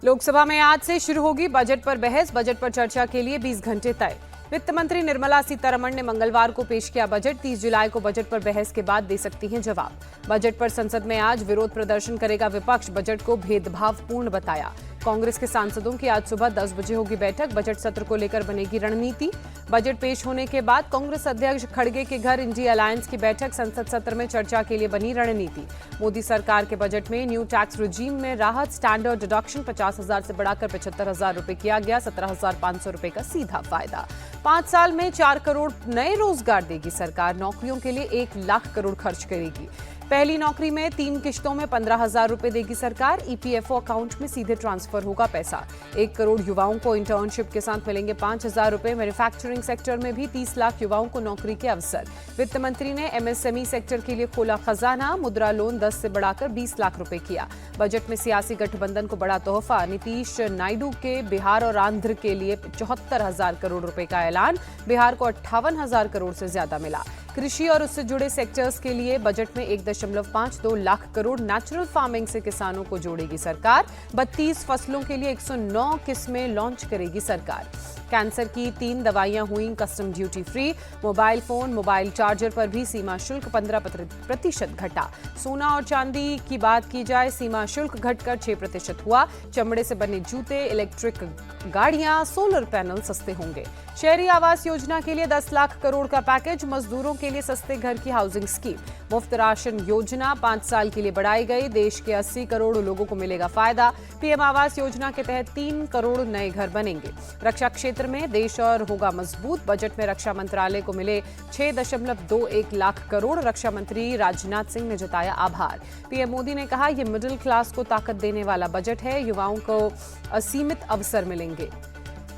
लोकसभा में आज से शुरू होगी बजट पर बहस। बजट पर चर्चा के लिए 20 घंटे तय। वित्त मंत्री निर्मला सीतारमण ने मंगलवार को पेश किया बजट। 30 जुलाई को बजट पर बहस के बाद दे सकती हैं जवाब। बजट पर संसद में आज विरोध प्रदर्शन करेगा विपक्ष। बजट को भेदभावपूर्ण बताया। कांग्रेस के सांसदों की आज सुबह 10 बजे होगी बैठक। बजट सत्र को लेकर बनेगी रणनीति। बजट पेश होने के बाद कांग्रेस अध्यक्ष खड़गे के घर इंडिया अलायंस की बैठक। संसद सत्र में चर्चा के लिए बनी रणनीति। मोदी सरकार के बजट में न्यू टैक्स रिजीम में राहत। स्टैंडर्ड डिडक्शन 50,000 से बढ़ाकर 75,000 रुपए किया गया। 17,500 रुपए का सीधा फायदा। 5 साल में 4 करोड़ नए रोजगार देगी सरकार। नौकरियों के लिए 1 लाख करोड़ खर्च करेगी। पहली नौकरी में 3 किश्तों में 15,000 रुपए देगी सरकार। ईपीएफओ अकाउंट में सीधे ट्रांसफर होगा पैसा। 1 करोड़ युवाओं को इंटर्नशिप के साथ मिलेंगे 5,000 रुपए। मैन्युफैक्चरिंग सेक्टर में भी 30 लाख युवाओं को नौकरी के अवसर। वित्त मंत्री ने एमएसएमई सेक्टर के लिए खोला खजाना। मुद्रा लोन 10 से बढ़ाकर 20 लाख रुपए किया। बजट में सियासी गठबंधन को बड़ा तोहफा। नीतीश नायडू के बिहार और आंध्र के लिए 74,000 करोड़ रुपए का ऐलान। बिहार को 58,000 करोड़ से ज्यादा मिला। कृषि और उससे जुड़े सेक्टर्स के लिए बजट में 1.52 लाख करोड़। नेचुरल फार्मिंग से किसानों को जोड़ेगी सरकार। 32 फसलों के लिए 109 किस्में लॉन्च करेगी सरकार। कैंसर की 3 दवाइयां हुई custom duty free. Mobile phone, mobile charger पर भी सीमा शुल्क 15% घटा। सोना और चांदी की बात की जाए, सीमा शुल्क घटकर 6% हुआ। चमड़े से बने जूते, इलेक्ट्रिक गाड़ियां, सोलर पैनल सस्ते होंगे। शहरी आवास योजना के लिए 10 लाख करोड़ का पैकेज। मजदूरों के लिए सस्ते घर की हाउसिंग स्कीम। मुफ्त राशन योजना 5 साल के लिए बढ़ाई गई। देश के 80 करोड़ लोगों को मिलेगा फायदा। पीएम आवास योजना के तहत 3 करोड़ नए घर बनेंगे। रक्षा क्षेत्र में देश और होगा मजबूत। बजट में रक्षा मंत्रालय को मिले 6.21 लाख करोड़। रक्षा मंत्री राजनाथ सिंह ने जताया आभार। पीएम मोदी ने कहा, यह मिडिल क्लास को ताकत देने वाला बजट है। युवाओं को असीमित अवसर मिलेंगे।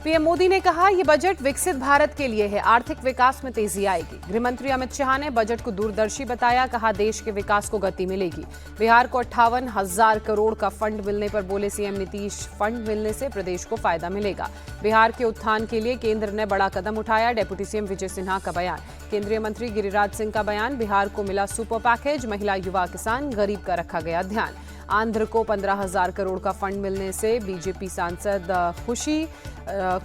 पीएम मोदी ने कहा, यह बजट विकसित भारत के लिए है। आर्थिक विकास में तेजी आएगी। गृहमंत्री अमित शाह ने बजट को दूरदर्शी बताया। कहा, देश के विकास को गति मिलेगी। बिहार को 58,000 करोड़ का फंड मिलने पर बोले सीएम नीतीश, फंड मिलने से प्रदेश को फायदा मिलेगा। बिहार के उत्थान के लिए केंद्र ने बड़ा कदम उठाया। डेप्यूटी सीएम विजय सिन्हा का बयान। केंद्रीय मंत्री गिरिराज सिंह का बयान। बिहार को मिला सुपर पैकेज। महिला, युवा, किसान, गरीब का रखा गया ध्यान। आंध्र को 15,000 करोड़ का फंड मिलने से बीजेपी सांसद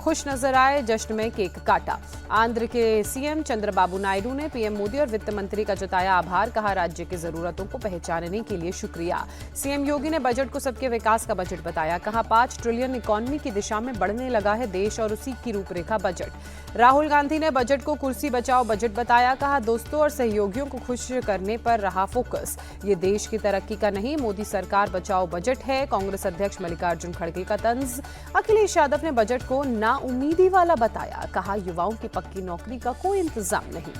खुश नजर आए। जश्न में केक काटा। आंध्र के सीएम चंद्रबाबू नायडू ने पीएम मोदी और वित्त मंत्री का जताया आभार। कहा, राज्य की जरूरतों को पहचानने के लिए शुक्रिया। सीएम योगी ने बजट को सबके विकास का बजट बताया। कहा, 5 ट्रिलियन इकोनॉमी की दिशा में बढ़ने लगा है देश और उसी की रूपरेखा बजट। राहुल गांधी ने बजट को कुर्सी बचाओ बजट बताया। कहा, दोस्तों और सहयोगियों को खुश करने पर रहा फोकस। ये देश की तरक्की का नहीं, मोदी सरकार बचाओ बजट है। कांग्रेस अध्यक्ष मल्लिकार्जुन खड़गे का तंज। अखिलेश यादव ने बजट को नाउम्मीदी वाला बताया। कहा, युवाओं की पक्की नौकरी का कोई इंतजाम नहीं।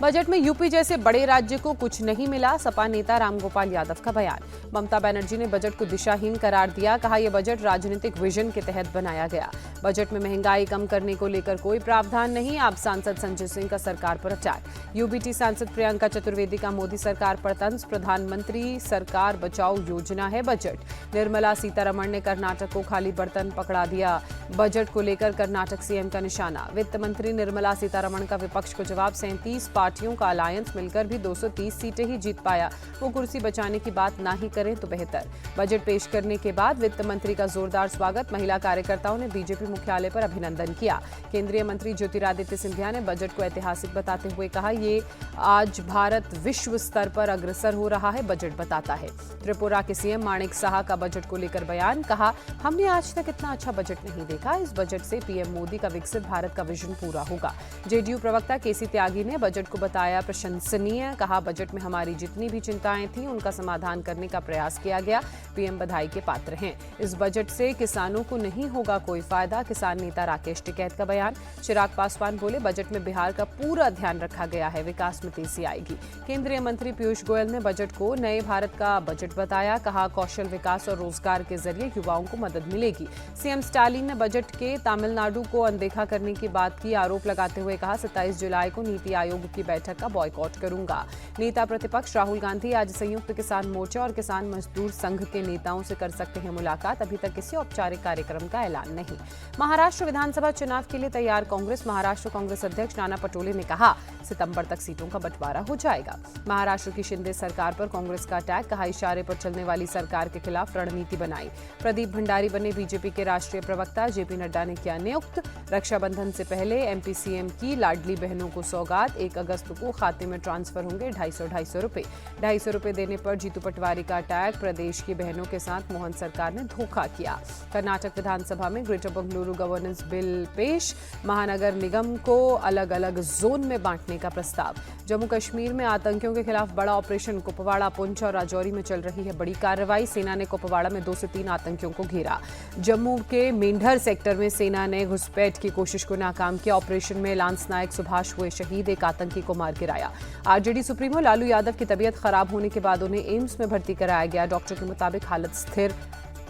बजट में यूपी जैसे बड़े राज्य को कुछ नहीं मिला। सपा नेता रामगोपाल यादव का बयान। ममता बनर्जी ने बजट को दिशाहीन करार दिया। कहा, यह बजट राजनीतिक विजन के तहत बनाया गया। बजट में महंगाई कम करने को लेकर कोई प्रावधान नहीं। आप सांसद संजय सिंह का सरकार पर अटैक। यूबीटी सांसद प्रियंका चतुर्वेदी का मोदी सरकार पर तंज। प्रधानमंत्री सरकार बचाओ योजना है बजट। निर्मला सीतारमण ने कर्नाटक को खाली बर्तन पकड़ा दिया। बजट को लेकर कर्नाटक सीएम का निशाना। वित्त मंत्री निर्मला सीतारमण का विपक्ष को जवाब। 37 पार्टियों का अलायंस मिलकर भी 230 सीटें ही जीत पाया। वो कुर्सी बचाने की बात ना ही करें तो बेहतर। बजट पेश करने के बाद वित्त मंत्री का जोरदार स्वागत। महिला कार्यकर्ताओं ने बीजेपी मुख्यालय पर अभिनंदन किया। केंद्रीय मंत्री ज्योतिरादित्य सिंधिया ने बजट को ऐतिहासिक बताते हुए कहा, ये आज भारत विश्व स्तर पर अग्रसर हो रहा है बजट बताता है। त्रिपुरा के सीएम माणिक साहा का बजट को लेकर बयान। कहा, हमने आज तक इतना अच्छा बजट नहीं देखा। इस बजट से पीएम मोदी का विकसित भारत का विजन पूरा होगा। जेडीयू प्रवक्ता केसी त्यागी ने बजट को बताया प्रशंसनीय। कहा, बजट में हमारी जितनी भी चिंताएं थीं उनका समाधान करने का प्रयास किया गया। पीएम बधाई के पात्र हैं। इस बजट से किसानों को नहीं होगा कोई फायदा। किसान नेता राकेश टिकैत का बयान। चिराग पासवान बोले, बजट में बिहार का पूरा ध्यान रखा गया है। विकास में तेजी आएगी। केंद्रीय मंत्री पीयूष गोयल ने बजट को नए भारत का बजट बताया। कहा, कौशल विकास और रोजगार के जरिए युवाओं को मदद मिलेगी। सीएम स्टालिन ने बजट के तमिलनाडु को अनदेखा करने की बात की। आरोप लगाते हुए कहा, 27 जुलाई को नीति आयोग की बैठक का बॉयकॉट करूंगा। नेता प्रतिपक्ष राहुल गांधी आज संयुक्त किसान मोर्चा और किसान मजदूर संघ के नेताओं से कर सकते हैं मुलाकात। अभी तक किसी औपचारिक कार्यक्रम का ऐलान नहीं। महाराष्ट्र विधानसभा चुनाव के लिए तैयार कांग्रेस। महाराष्ट्र कांग्रेस अध्यक्ष नाना पटोले ने कहा, सितंबर तक सीटों का बंटवारा हो जाएगा। महाराष्ट्र की शिंदे सरकार पर कांग्रेस का अटैक। कहा, इशारे पर चलने वाली सरकार के खिलाफ रणनीति बनाई। प्रदीप भंडारी बने बीजेपी के राष्ट्रीय प्रवक्ता। जेपी नड्डा ने किया नियुक्त। रक्षाबंधन से पहले एमपी सीएम की लाडली बहनों को सौगात। 1 अगस्त को खाते में ट्रांसफर होंगे 250 रुपए। 250 रुपए देने पर जीतू पटवारी का अटैक। प्रदेश की बहनों के साथ मोहन सरकार ने धोखा किया। कर्नाटक विधानसभा में ग्रेटर बंगलुरु गवर्नेंस बिल पेश। महानगर निगम को अलग अलग जोन में बांटने का प्रस्ताव। जम्मू कश्मीर में आतंकियों के खिलाफ बड़ा ऑपरेशन। कुपवाड़ा, पुंछ और राजौरी में चल रही है बड़ी कार्रवाई। सेना ने कुपवाड़ा में 2 से 3 आतंकियों को घेरा। जम्मू के मेंढर सेक्टर में सेना ने घुसपैठ की कोशिश को नाकाम किया। ऑपरेशन में लांस नायक सुभाष हुए शहीद। 1 आतंकी को मार गिराया। आरजेडी सुप्रीमो लालू यादव की तबीयत खराब होने के बाद उन्हें एम्स में भर्ती कराया गया। डॉक्टर के मुताबिक हालत स्थिर,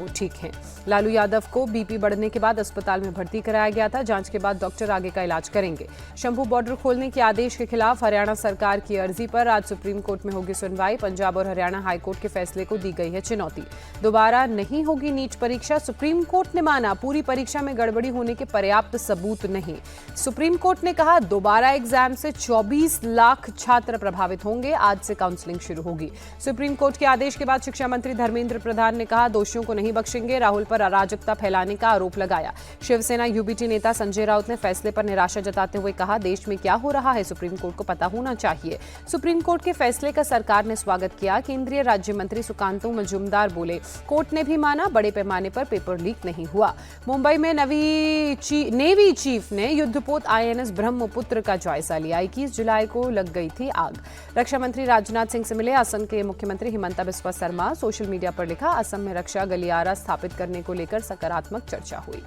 वो ठीक हैं। लालू यादव को बीपी बढ़ने के बाद अस्पताल में भर्ती कराया गया था। जांच के बाद डॉक्टर आगे का इलाज करेंगे। शंभू बॉर्डर खोलने के आदेश के खिलाफ हरियाणा सरकार की अर्जी पर आज सुप्रीम कोर्ट में होगी सुनवाई। पंजाब और हरियाणा हाईकोर्ट के फैसले को दी गई है चुनौती। दोबारा नहीं होगी नीट परीक्षा। सुप्रीम कोर्ट ने माना, पूरी परीक्षा में गड़बड़ी होने के पर्याप्त सबूत नहीं। सुप्रीम कोर्ट ने कहा, दोबारा एग्जाम से 24 लाख छात्र प्रभावित होंगे। आज से काउंसलिंग शुरू होगी। सुप्रीम कोर्ट के आदेश के बाद शिक्षा मंत्री धर्मेंद्र प्रधान ने कहा, दोषियों को नहीं बख्शेंगे। राहुल पर अराजकता फैलाने का आरोप लगाया। शिवसेना यूबीटी नेता संजय राउत ने फैसले पर निराशा जताते हुए कहा, देश में क्या हो रहा है सुप्रीम कोर्ट को पता होना चाहिए। सुप्रीम कोर्ट के फैसले का सरकार ने स्वागत किया। केंद्रीय राज्य मंत्री सुकांतु मजूमदार बोले, कोर्ट ने भी माना, बड़े पैमाने पर पेपर लीक नहीं हुआ। मुंबई में नेवी चीफ ने युद्धपोत आईएनएस ब्रह्मपुत्र का जायजा लिया। 21 जुलाई को लग गई थी आग। रक्षा मंत्री राजनाथ सिंह से मिले असम के मुख्यमंत्री हिमंता बिस्वा शर्मा। सोशल मीडिया पर लिखा, असम में रक्षा गलियारा स्थापित करने को लेकर सकारात्मक चर्चा हुई।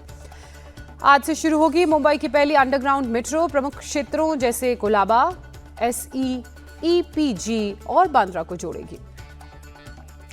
आज से शुरू होगी मुंबई की पहली अंडरग्राउंड मेट्रो। प्रमुख क्षेत्रों जैसे कोलाबा, एसई, ईपीजी और बांद्रा को जोड़ेगी।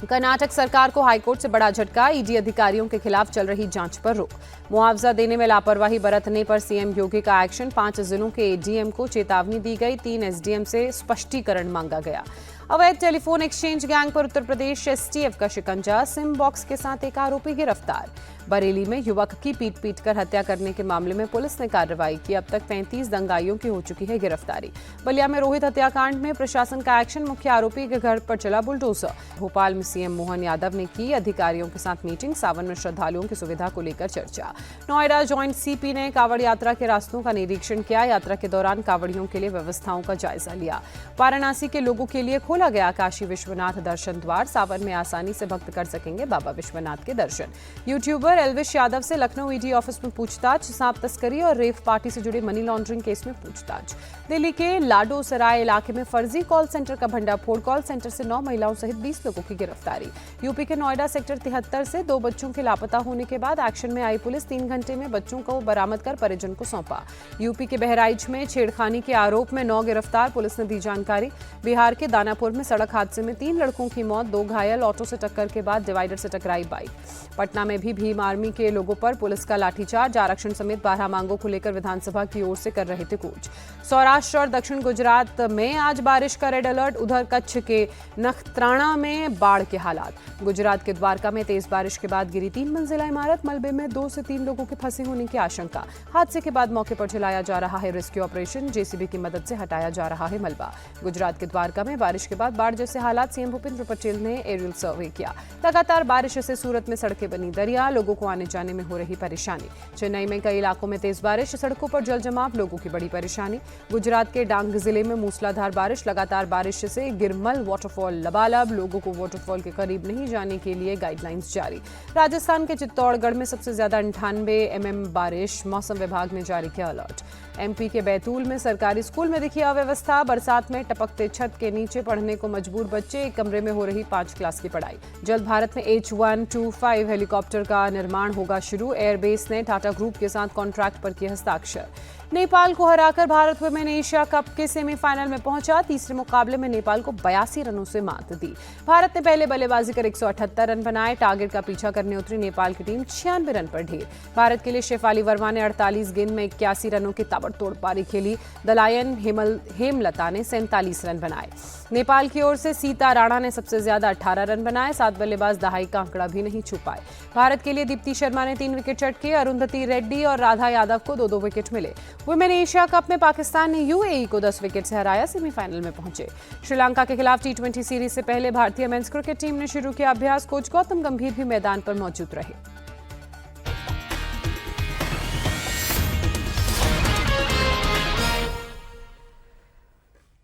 कर्नाटक सरकार को हाईकोर्ट से बड़ा झटका। ईडी अधिकारियों के खिलाफ चल रही जांच पर रोक। मुआवजा देने में लापरवाही बरतने पर सीएम योगी का एक्शन। 5 जिलों के एडीएम को चेतावनी दी गई। 3 एसडीएम से स्पष्टीकरण मांगा गया। अवैध टेलीफोन एक्सचेंज गैंग पर उत्तर प्रदेश एसटीएफ का शिकंजा। सिम बॉक्स के साथ एक आरोपी गिरफ्तार। बरेली में युवक की पीट कर हत्या करने के मामले में पुलिस ने कार्रवाई की। अब तक 35 दंगाइयों की हो चुकी है गिरफ्तारी। बलिया में रोहित हत्याकांड में प्रशासन का एक्शन। मुख्य आरोपी के घर पर चला बुलडोजर। भोपाल में सीएम मोहन यादव ने की अधिकारियों के साथ मीटिंग। सावन में श्रद्धालुओं की सुविधा को लेकर चर्चा। नोएडा जॉइंट सीपी ने कांवड़ यात्रा के रास्तों का निरीक्षण किया। यात्रा के दौरान कांवड़ियों के लिए व्यवस्थाओं का जायजा लिया। वाराणसी के लोगों के लिए खोला गया काशी विश्वनाथ दर्शन द्वार। सावन में आसानी से भक्त कर सकेंगे बाबा विश्वनाथ के दर्शन। यूट्यूबर एल्विश यादव से लखनऊ ईडी ऑफिस में पूछताछ। सांप तस्करी और रेव पार्टी से जुड़े मनी लॉन्ड्रिंग केस में पूछताछ। दिल्ली के लाडो सराय इलाके में फर्जी कॉल सेंटर का भंडाफोड़। कॉल सेंटर से 9 महिलाओं सहित 20 लोगों की गिरफ्तारी। यूपी के नोएडा सेक्टर 73 से 2 बच्चों के लापता होने के बाद एक्शन में आई पुलिस। 3 घंटे में बच्चों को बरामद कर परिजन को सौंपा। यूपी के बहराइच में छेड़खानी के आरोप में 9 गिरफ्तार। पुलिस ने दी जानकारी। बिहार के दानापुर में सड़क हादसे में 3 लड़कों की मौत, 2 घायल। ऑटो से टक्कर के बाद डिवाइडर से टकराई बाइक। पटना में भी भीम आर्मी के लोगों पर पुलिस का लाठीचार्ज। आरक्षण समेत 12 मांगों को लेकर विधानसभा की ओर से कर रहे थे कूच। सौराष्ट्र और दक्षिण गुजरात में आज बारिश का रेड अलर्ट। उधर कच्छ के नखत्राणा में बाढ़ के हालात। गुजरात के द्वारका में तेज बारिश के बाद गिरी 3 मंजिला इमारत। मलबे में 2 से 3 लोगों के फंसे होने की आशंका। हादसे के बाद मौके पर चलाया जा रहा है रेस्क्यू ऑपरेशन। जेसीबी की मदद से हटाया जा रहा है मलबा। गुजरात के द्वारका में बारिश के बाद बाढ़ जैसे हालात। सीएम भूपेंद्र पटेल ने एरियल सर्वे किया। लगातार बारिश से सूरत में सड़कें बनी दरिया। लोगों को आने जाने में हो रही परेशानी। चेन्नई में कई इलाकों में तेज बारिश। सड़कों पर जल जमाव, लोगों की बड़ी परेशानी। गुजरात के डांग जिले में मूसलाधार बारिश। लगातार बारिश से गिरमल वाटरफॉल लबालब। लोगों को वाटरफॉल के करीब नहीं जाने के लिए गाइडलाइंस जारी। राजस्थान के चित्तौड़गढ़ में सबसे ज्यादा 98 mm बारिश। मौसम विभाग ने जारी किया अलर्ट। एमपी के बैतूल में सरकारी स्कूल में दिखी अव्यवस्था। बरसात में टपकते छत के नीचे पढ़ने को मजबूर बच्चे। एक कमरे में हो रही 5 क्लास की पढ़ाई। जल्द भारत में H-125 हेलीकॉप्टर का निर्माण निर्माण होगा शुरू। एयरबेस ने टाटा ग्रुप के साथ कॉन्ट्रैक्ट पर किए हस्ताक्षर। नेपाल को हराकर भारत वुमेन एशिया कप के सेमीफाइनल में पहुंचा। तीसरे मुकाबले में नेपाल को 82 रनों से मात दी। भारत ने पहले बल्लेबाजी कर 178 रन बनाए। टारगेट का पीछा करने उतरी नेपाल की टीम 96 रन पर ढेर। भारत के लिए शेफाली वर्मा ने 48 गेंद में 81 रनों की ताबड़तोड़ पारी खेली। दलायन हेमलता ने 47 रन बनाए। नेपाल की ओर से सीता राणा ने सबसे ज्यादा 18 रन बनाए। 7 बल्लेबाज दहाई का आंकड़ा भी नहीं छू पाए। भारत के लिए दीप्ति शर्मा ने 3 विकेट चटके। अरुंधति रेड्डी और राधा यादव को 2-2 विकेट मिले। वुमेन एशिया कप में पाकिस्तान ने यूएई को 10 विकेट से हराया, सेमीफाइनल में पहुंचे। श्रीलंका के खिलाफ टी20 सीरीज से पहले भारतीय मेंस क्रिकेट टीम ने शुरू किया अभ्यास। कोच गौतम गंभीर भी मैदान पर मौजूद रहे।